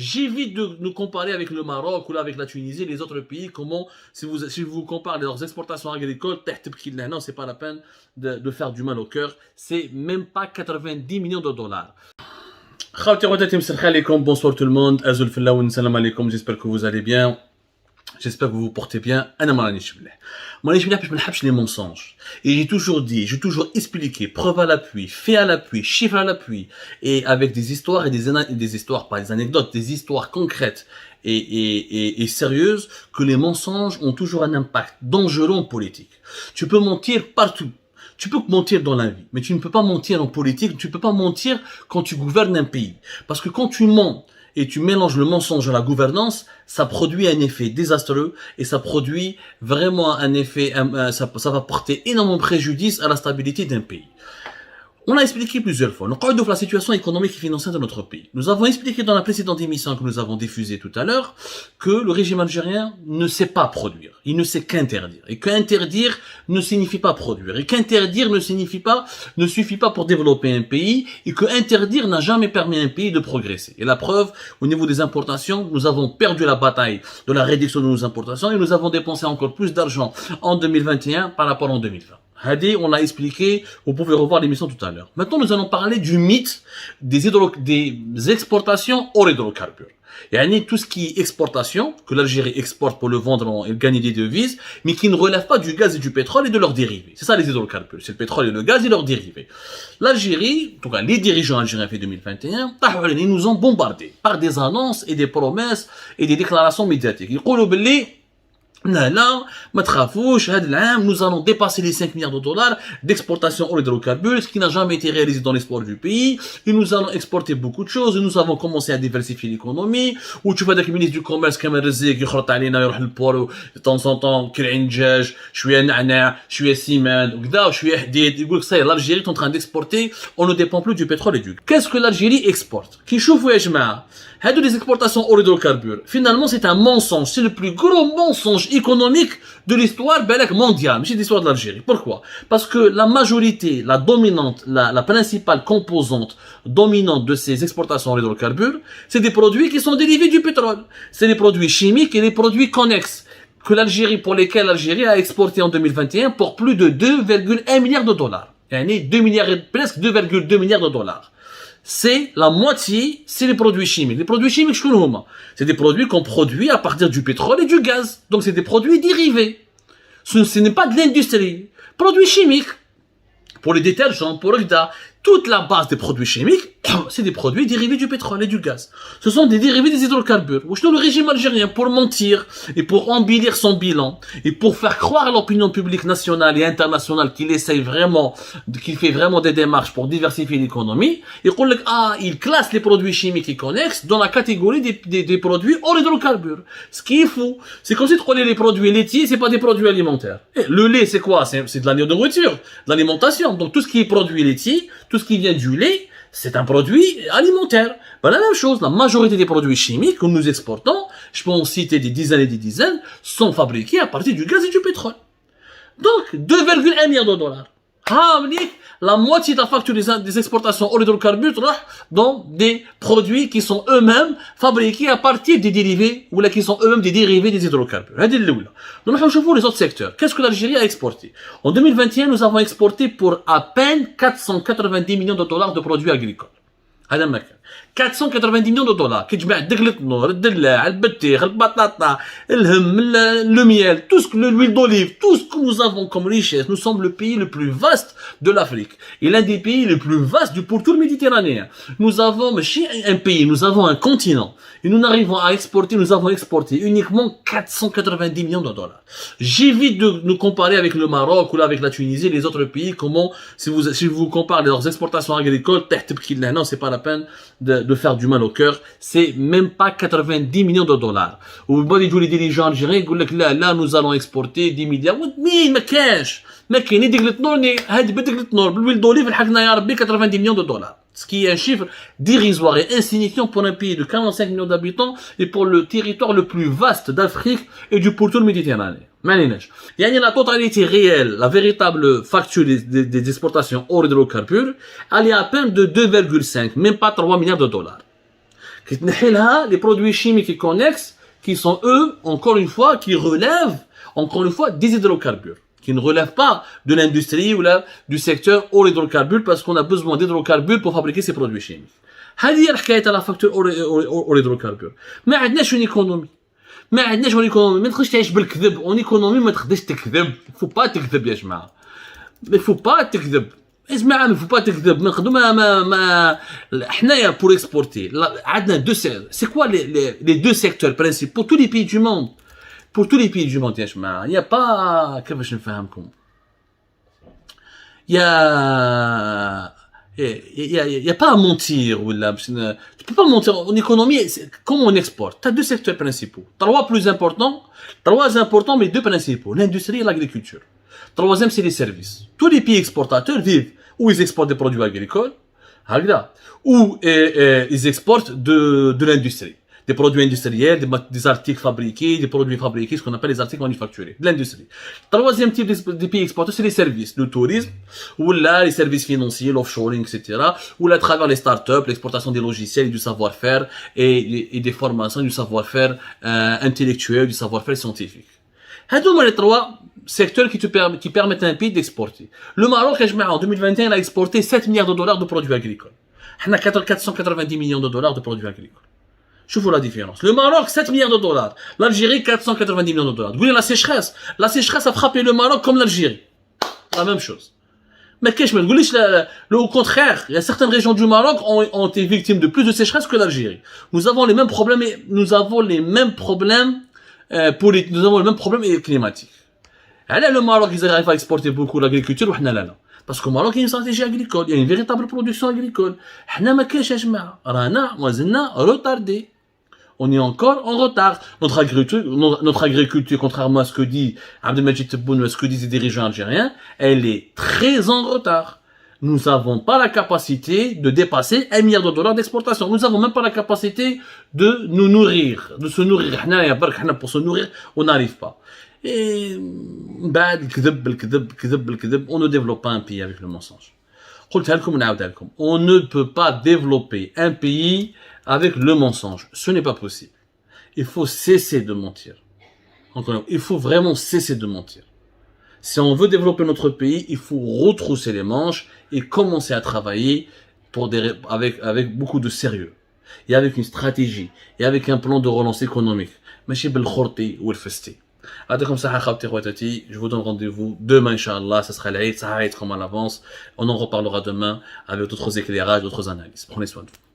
J'évite de nous comparer avec le Maroc ou là avec la Tunisie, les autres pays, comment, si vous comparez leurs exportations agricoles, non, c'est pas la peine de faire du mal au cœur, c'est même pas 90 millions de dollars. Bonsoir tout le monde, j'espère que vous allez bien. J'espère que vous vous portez bien. Moi, je n'aime les mensonges. Et j'ai toujours dit, j'ai toujours expliqué, preuve à l'appui, fait à l'appui, chiffre à l'appui, et avec des histoires et des histoires, pas des anecdotes, des histoires concrètes et sérieuses, que les mensonges ont toujours un impact dangereux en politique. Tu peux mentir partout. Tu peux mentir dans la vie, mais tu ne peux pas mentir en politique, tu ne peux pas mentir quand tu gouvernes un pays. Parce que quand tu mens et tu mélanges le mensonge à la gouvernance, ça produit un effet désastreux et ça produit vraiment un effet, ça va porter énormément préjudice à la stabilité d'un pays. On a expliqué plusieurs fois, nous parlons de la situation économique et financière de notre pays. Nous avons expliqué dans la précédente émission que nous avons diffusée tout à l'heure que le régime algérien ne sait pas produire, il ne sait qu'interdire. Et qu'interdire ne signifie pas produire. Et qu'interdire ne suffit pas pour développer un pays. Et qu'interdire n'a jamais permis à un pays de progresser. Et la preuve, au niveau des importations, nous avons perdu la bataille de la réduction de nos importations et nous avons dépensé encore plus d'argent en 2021 par rapport en 2020. Hadi, on l'a expliqué, vous pouvez revoir l'émission tout à l'heure. Maintenant, nous allons parler du mythe des exportations hors hydrocarbures. Et tout ce qui est exportation, que l'Algérie exporte pour le vendre et gagner des devises, mais qui ne relève pas du gaz et du pétrole et de leurs dérivés. C'est ça les hydrocarbures, c'est le pétrole et le gaz et leurs dérivés. L'Algérie, en tout cas les dirigeants algériens fait 2021, ils nous ont bombardés par des annonces et des promesses et des déclarations médiatiques. Ils disent là, nous allons dépasser les 5 milliards de dollars d'exportation hors hydrocarbures, ce qui n'a jamais été réalisé dans l'histoire du pays, et nous allons exporter beaucoup de choses, et nous avons commencé à diversifier l'économie, où tu vois avec le ministre du commerce, Kamal Rezik, de temps en temps, je suis ciment, l'Algérie est en train d'exporter, on ne dépend plus du pétrole et du gaz. Qu'est-ce que l'Algérie exporte? Les exportations hors hydrocarbures, finalement c'est un mensonge, c'est le plus gros mensonge économique de l'histoire mondiale, c'est l'histoire de l'Algérie. Pourquoi? Parce que la majorité, la dominante, la principale composante dominante de ces exportations hors hydrocarbures, c'est des produits qui sont dérivés du pétrole. C'est les produits chimiques et les produits connexes pour lesquels l'Algérie a exporté en 2021 pour plus de 2,1 milliards de dollars. Presque 2,2 milliards de dollars. C'est la moitié, c'est les produits chimiques. Les produits chimiques, c'est des produits qu'on produit à partir du pétrole et du gaz. Donc c'est des produits dérivés. Ce n'est pas de l'industrie. Produits chimiques. Pour les détergents, pour le gaz, toute la base des produits chimiques, c'est des produits dérivés du pétrole et du gaz. Ce sont des dérivés des hydrocarbures. Le régime algérien, pour mentir et pour embellir son bilan et pour faire croire à l'opinion publique nationale et internationale qu'il fait vraiment des démarches pour diversifier l'économie, il classe les produits chimiques et connexes dans la catégorie des produits hors hydrocarbures. Ce qui est fou, c'est comme si tu prenais les produits laitiers, c'est pas des produits alimentaires. Et le lait, c'est quoi? C'est de la nourriture, de l'alimentation. Donc tout ce qui est produit laitier, tout ce qui vient du lait, c'est un produit alimentaire. La même chose, la majorité des produits chimiques que nous exportons, je peux en citer des dizaines et des dizaines, sont fabriqués à partir du gaz et du pétrole. Donc, 2,1 milliards de dollars. La moitié de la facture des exportations hors hydrocarbures dans des produits qui sont eux-mêmes fabriqués à partir des dérivés ou là qui sont eux-mêmes des dérivés des hydrocarbures. Donc, nous voyons les autres secteurs. Qu'est-ce que l'Algérie a exporté? En 2021, nous avons exporté pour à peine 490 millions de dollars de produits agricoles. 490 millions de dollars كتجمع دقلة النور الدلاع البطيخ البطاطا le miel l'huile d'olive, tout ce que nous avons comme richesse. Nous sommes le pays le plus vaste de l'Afrique et l'un des pays les plus vastes du pourtour méditerranéen. Nous avons un pays, nous avons un continent et nous avons exporté uniquement 490 millions de dollars. J'évite de nous comparer avec le Maroc ou là avec la Tunisie, les autres pays, comment si vous comparez leurs exportations agricoles, non, c'est pas la peine de faire du mal au cœur, c'est même pas 90 millions de dollars. Ou les dirigeants algériens disent là nous allons exporter 10 milliards. Mais ما كاين يديك التنور هاد بدك التنور بالويل دوليف لحقنا يا ربي 90 millions de dollars. Ce qui est un chiffre dérisoire et insignifiant pour un pays de 45 millions d'habitants et pour le territoire le plus vaste d'Afrique et du pourtour méditerranéen. La totalité réelle, la véritable facture des exportations hors hydrocarbures, elle est à peine de 2,5, même pas 3 milliards de dollars. Les produits chimiques et connexes, qui sont eux, encore une fois, qui relèvent, encore une fois, des hydrocarbures, qui ne relèvent pas de l'industrie ou là, du secteur hors hydrocarbures, parce qu'on a besoin d'hydrocarbures pour fabriquer ces produits chimiques. هذه هي الحكايه تاع لا فاكتور اور هيدروكاربور. ما عندناش اون ايكونومي، ما عندناش اون ايكونومي، ما تخرجش تعيش بالكذب. اون ايكونومي ما تقدرش تكذب، فو با تكذب يا جماعه، ما فو با تكذب يا جماعه، ما فو با تكذب. ما نقدروا ما حنايا بور اكسبورتي عندنا دو سي كوا لي دو سيكتور برينسيبال بور تو لي بيي دو موند، بور تو لي بيي دو موند يا جماعه. يا با كيفاش نفهمكم، يا il y a pas à mentir ou là, tu peux pas mentir en économie. Comment on exporte? Tu as deux secteurs principaux, trois importants mais deux principaux, l'industrie et l'agriculture. Troisième, c'est les services. Tous les pays exportateurs vivent où ils exportent des produits agricoles, ou ils exportent de l'industrie, des produits industriels, des articles fabriqués, des produits fabriqués, ce qu'on appelle les articles manufacturés, de l'industrie. Troisième type des pays exportateurs, c'est les services, le tourisme, ou là, les services financiers, l'offshoring, etc., ou là, à travers les startups, l'exportation des logiciels et du savoir-faire, et des formations, du savoir-faire intellectuel, du savoir-faire scientifique. هذوما les trois secteurs qui permettent à un pays d'exporter. Le Maroc, en 2021, il a exporté 7 milliards de dollars de produits agricoles. On a 490 millions de dollars de produits agricoles. Choufou la différence. Le Maroc, 7 milliards de dollars. L'Algérie, 490 millions de dollars. Vous voyez la sécheresse. La sécheresse a frappé le Maroc comme l'Algérie. La même chose. Mais qu'est-ce que je me dis, au contraire, il y a certaines régions du Maroc ont été victimes de plus de sécheresse que l'Algérie. Nous avons les mêmes problèmes nous avons le même problème climatique. Alors, le Maroc, ils arrivent à exporter beaucoup l'agriculture, ou là. Parce qu'au Maroc, il y a une stratégie agricole, il y a une véritable production agricole. Nous, ما كاينش يا جماعة. رانا مازلنا retardés. On est encore en retard. Notre agriculture, contrairement à ce que dit Abdelmajid Tebboune ou à ce que disent les dirigeants algériens, elle est très en retard. Nous n'avons pas la capacité de dépasser 1 milliard de dollars d'exportation. Nous n'avons même pas la capacité de nous nourrir, de se nourrir. Pour se nourrir, on n'arrive pas. Et on ne développe pas un pays avec le mensonge. On ne peut pas développer un pays avec le mensonge. Ce n'est pas possible. Il faut cesser de mentir. Il faut vraiment cesser de mentir. Si on veut développer notre pays, il faut retrousser les manches et commencer à travailler avec beaucoup de sérieux. Et avec une stratégie. Et avec un plan de relance économique. ماشي بالخرطي والفستي. يعطيكم صحة خوتي خواتاتي. Je vous donne rendez-vous demain, Inch'Allah. Ça sera l'Aïd, ça va être comme à l'avance. On en reparlera demain avec d'autres éclairages, d'autres analyses. Prenez soin de vous.